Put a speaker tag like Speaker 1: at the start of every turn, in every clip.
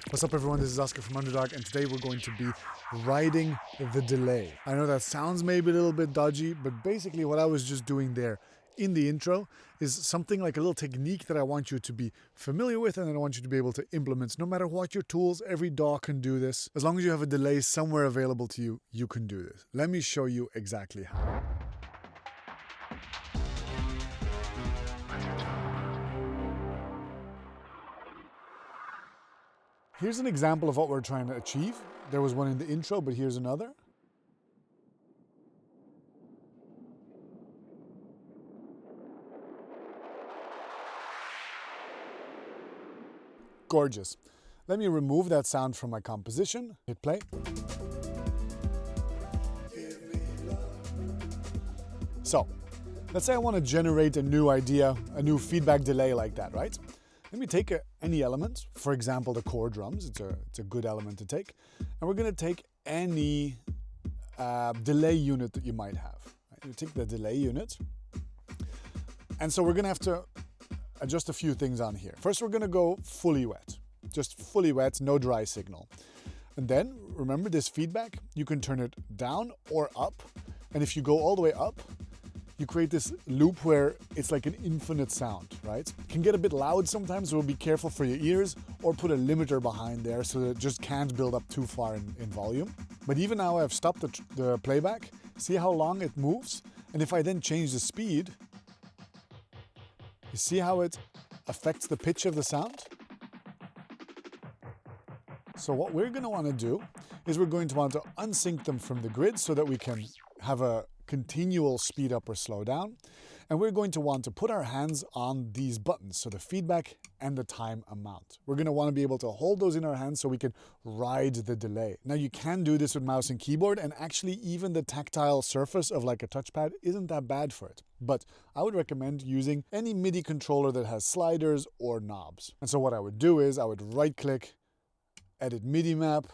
Speaker 1: What's up everyone, this is Oscar from Underdog, and today we're going to be riding the delay. I know that sounds maybe a little bit dodgy, but basically what I was just doing there in the intro is something like a little technique that I want you to be familiar with and I want you to be able to implement. No matter what your tools, every DAW can do this. As long as you have a delay somewhere available to you, you can do this. Let me show you exactly how. Here's an example of what we're trying to achieve. There was one in the intro, but here's another. Gorgeous. Let me remove that sound from my composition. Hit play. So, let's say I want to generate a new idea, a new feedback delay like that, right? Let me take any element, for example, the core drums. It's a good element to take. And we're going to take any delay unit that you might have. Right? You take the delay unit. And so we're going to have to adjust a few things on here. First, we're going to go fully wet. Just fully wet, no dry signal. And then, remember this feedback, you can turn it down or up. And if you go all the way up, you create this loop where it's like an infinite sound, right? It can get a bit loud sometimes, so be careful for your ears, or put a limiter behind there so that it just can't build up too far in volume. But even now I've stopped the playback, see how long it moves? And if I then change the speed, you see how it affects the pitch of the sound? So what we're gonna wanna do is we're going to want to unsync them from the grid so that we can have a continual speed up or slow down. And we're going to want to put our hands on these buttons, so the feedback and the time amount. We're going to want to be able to hold those in our hands so we can ride the delay. Now you can do this with mouse and keyboard, and actually even the tactile surface of like a touchpad isn't that bad for it. But I would recommend using any MIDI controller that has sliders or knobs. And so what I would do is I would right click, edit MIDI map,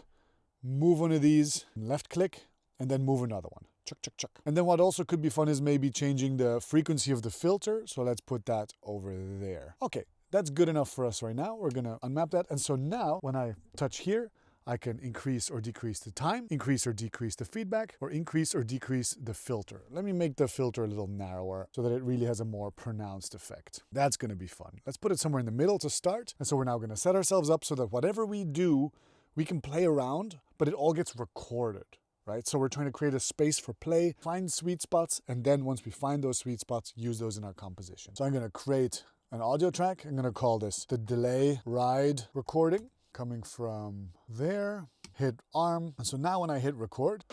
Speaker 1: move one of these, left click, and then move another one. Chuck, chuck, chuck. And then what also could be fun is maybe changing the frequency of the filter. So let's put that over there. Okay, that's good enough for us right now. We're gonna unmap that. And so now when I touch here, I can increase or decrease the time, increase or decrease the feedback, or increase or decrease the filter. Let me make the filter a little narrower so that it really has a more pronounced effect. That's gonna be fun. Let's put it somewhere in the middle to start. And so we're now gonna set ourselves up so that whatever we do, we can play around, but it all gets recorded. Right? So we're trying to create a space for play, find sweet spots, and then once we find those sweet spots, use those in our composition. So I'm going to create an audio track. I'm going to call this the delay ride recording, coming from there, hit arm. And so now when I hit record,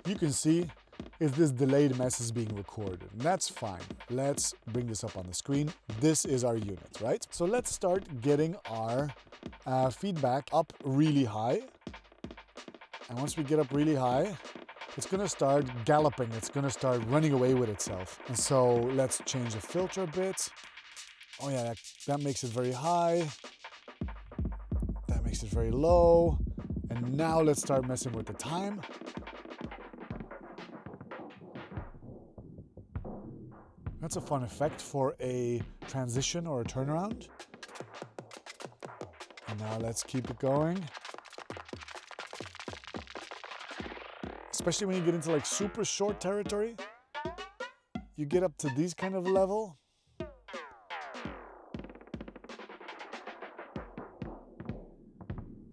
Speaker 1: you can see is this delayed mess is being recorded. And that's fine. Let's bring this up on the screen. This is our unit, right? So let's start getting our feedback up really high. And once we get up really high, it's gonna start galloping. It's gonna start running away with itself. And so let's change the filter a bit. Oh yeah, that makes it very high. That makes it very low. And now let's start messing with the time. That's a fun effect for a transition or a turnaround. And now let's keep it going. Especially when you get into like super short territory, you get up to these kind of level.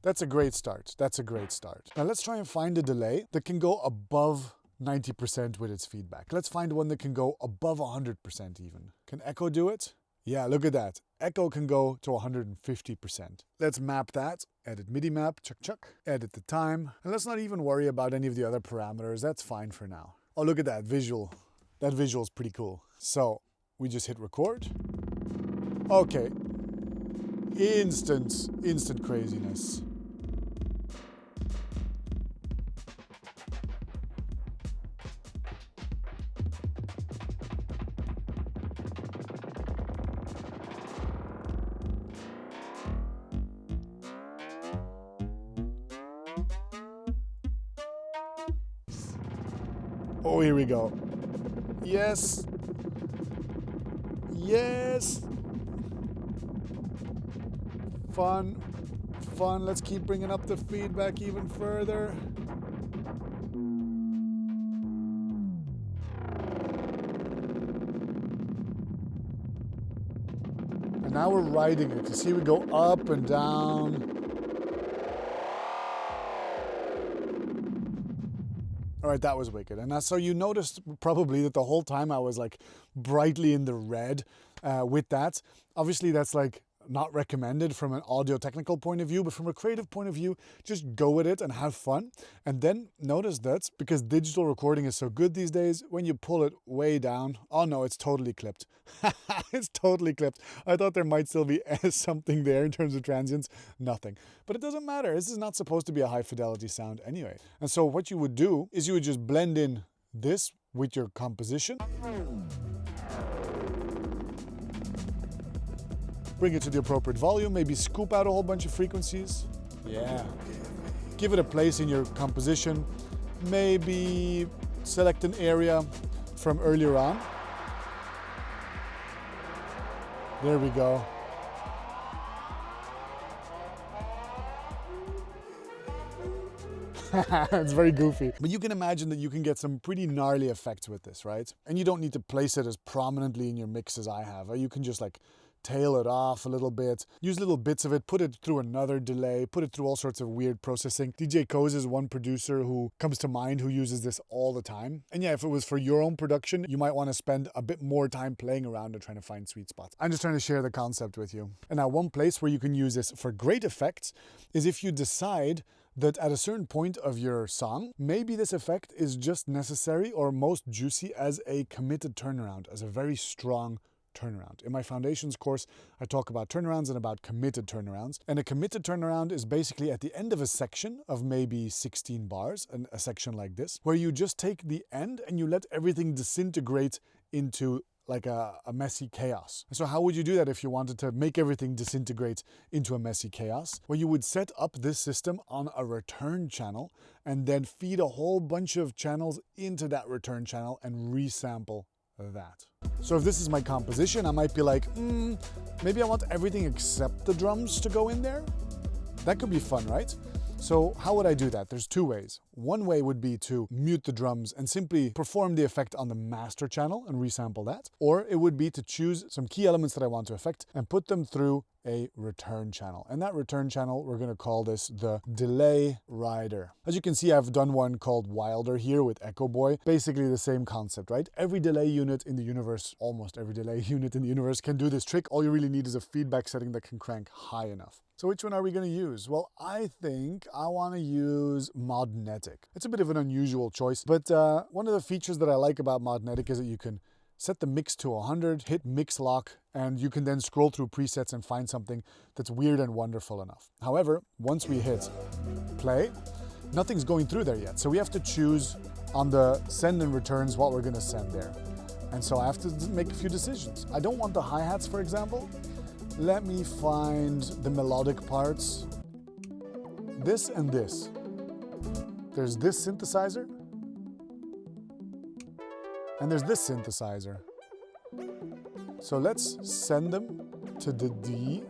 Speaker 1: That's a great start. That's a great start. Now let's try and find a delay that can go above 90% with its feedback. Let's find one that can go above 100% even. Can Echo do it? Yeah, look at that. Echo can go to 150%. Let's map that. Edit MIDI map, chuck chuck. Edit the time. And let's not even worry about any of the other parameters. That's fine for now. Oh, look at that visual. That visual is pretty cool. So we just hit record. Okay. Instant craziness. Oh, here we go. Yes. Yes. Fun. fun. Let's keep bringing up the feedback even further. And now we're riding it. You see we go up and down. All right, that was wicked. And so you noticed probably that the whole time I was like brightly in the red with that. Obviously that's like not recommended from an audio technical point of view, but from a creative point of view, just go with it and have fun. And then notice that because digital recording is so good these days, when you pull it way down, oh no, it's totally clipped. It's totally clipped. I thought there might still be something there in terms of transients, nothing. But it doesn't matter. This is not supposed to be a high fidelity sound anyway. And so what you would do is you would just blend in this with your composition. Bring it to the appropriate volume, maybe scoop out a whole bunch of frequencies. Yeah. Give it a place in your composition. Maybe select an area from earlier on. There we go. It's very goofy. But you can imagine that you can get some pretty gnarly effects with this, right? And you don't need to place it as prominently in your mix as I have. You can just like tail it off a little bit, use little bits of it, put it through another delay, put it through all sorts of weird processing. DJ Koze is one producer who comes to mind who uses this all the time. And yeah, if it was for your own production, you might want to spend a bit more time playing around and trying to find sweet spots. I'm just trying to share the concept with you. And now one place where you can use this for great effects is if you decide that at a certain point of your song, maybe this effect is just necessary or most juicy as a committed turnaround, as a very strong turnaround. In my foundations course, I talk about turnarounds and about committed turnarounds. And a committed turnaround is basically at the end of a section of maybe 16 bars, and a section like this, where you just take the end and you let everything disintegrate into like a messy chaos. So how would you do that if you wanted to make everything disintegrate into a messy chaos? Well, you would set up this system on a return channel and then feed a whole bunch of channels into that return channel and resample that. So if this is my composition, I might be like, maybe I want everything except the drums to go in there. That could be fun, right? So how would I do that? There's two ways. One way would be to mute the drums and simply perform the effect on the master channel and resample that. Or it would be to choose some key elements that I want to affect and put them through a return channel. And that return channel, we're going to call this the delay rider. As you can see, I've done one called Wilder here with Echo Boy. Basically the same concept, right? Every delay unit in the universe, almost every delay unit in the universe can do this trick. All you really need is a feedback setting that can crank high enough. So which one are we going to use? Well, I think I want to use Modnetic. It's a bit of an unusual choice, but one of the features that I like about Modnetic is that you can set the mix to 100, hit mix lock, and you can then scroll through presets and find something that's weird and wonderful enough. However, once we hit play, nothing's going through there yet. So we have to choose on the send and returns what we're going to send there. And so I have to make a few decisions. I don't want the hi-hats, for example. Let me find the melodic parts. This and this. There's this synthesizer. And there's this synthesizer. So let's send them to the D,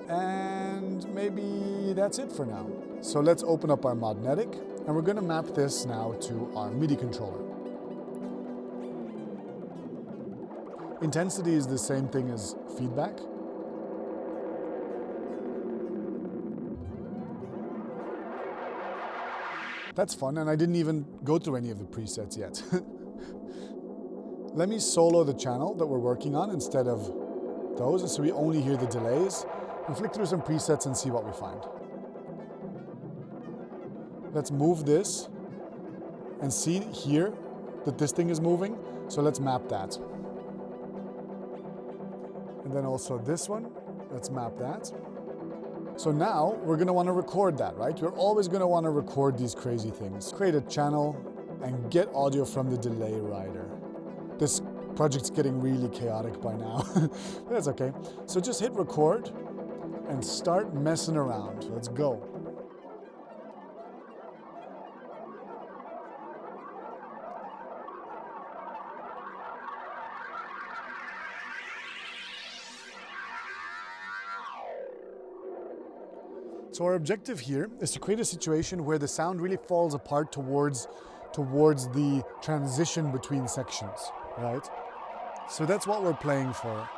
Speaker 1: and maybe that's it for now. So let's open up our Modnetic, and we're going to map this now to our MIDI controller. Intensity is the same thing as feedback. That's fun, and I didn't even go through any of the presets yet. Let me solo the channel that we're working on instead of those, so we only hear the delays, and flick through some presets and see what we find. Let's move this and see here that this thing is moving, so let's map that. And then also this one, let's map that. So now we're going to want to record that, right? We're always going to want to record these crazy things. Create a channel and get audio from the delay rider. This project's getting really chaotic by now. That's okay. So just hit record and start messing around. Let's go. So our objective here is to create a situation where the sound really falls apart towards the transition between sections, right? So that's what we're playing for.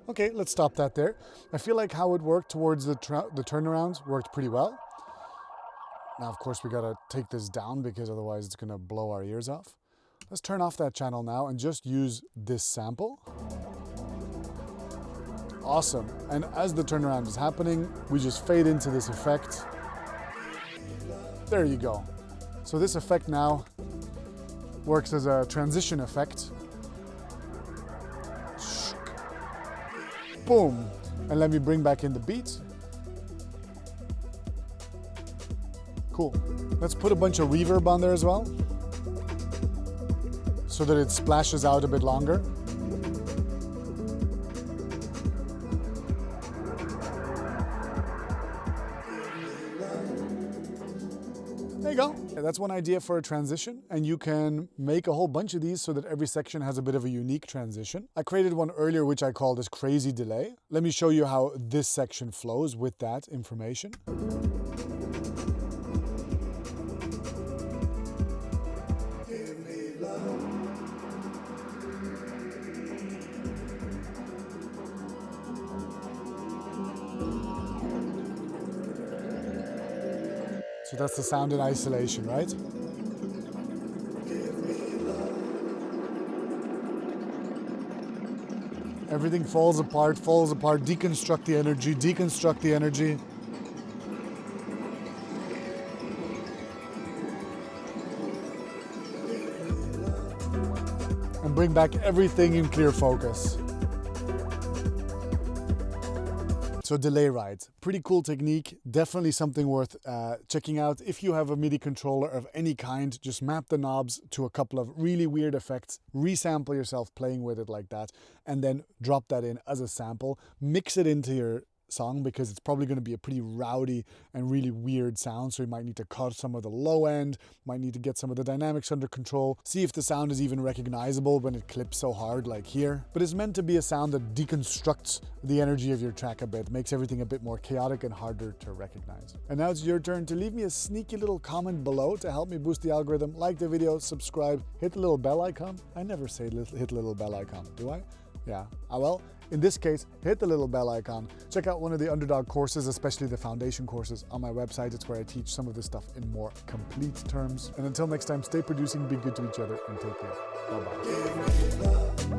Speaker 1: Okay, let's stop that there. I feel like how it worked towards the turnarounds worked pretty well. Now, of course, we gotta take this down because otherwise it's gonna blow our ears off. Let's turn off that channel now and just use this sample. Awesome. And as the turnaround is happening, we just fade into this effect. There you go. So this effect now works as a transition effect. Boom. And let me bring back in the beat. Cool. Let's put a bunch of reverb on there as well, so that it splashes out a bit longer. There you go. That's one idea for a transition, and you can make a whole bunch of these so that every section has a bit of a unique transition. I created one earlier which I called this crazy delay. Let me show you how this section flows with that information. So that's the sound in isolation, right? Everything falls apart, deconstruct the energy. And bring back everything in clear focus. So delay ride, pretty cool technique, definitely something worth checking out. If you have a MIDI controller of any kind, just map the knobs to a couple of really weird effects, resample yourself playing with it like that, and then drop that in as a sample, mix it into your song because it's probably going to be a pretty rowdy and really weird sound, so you might need to cut some of the low end, might need to get some of the dynamics under control, see if the sound is even recognizable when it clips so hard like here. But it's meant to be a sound that deconstructs the energy of your track a bit, makes everything a bit more chaotic and harder to recognize. And now it's your turn to leave me a sneaky little comment below to help me boost the algorithm. Like the video, subscribe, hit the little bell icon. I never say hit the little bell icon, do I? Yeah, well, in this case, hit the little bell icon. Check out one of the Underdog courses, especially the foundation courses on my website. It's where I teach some of this stuff in more complete terms. And until next time, stay producing, be good to each other, and take care. Bye-bye.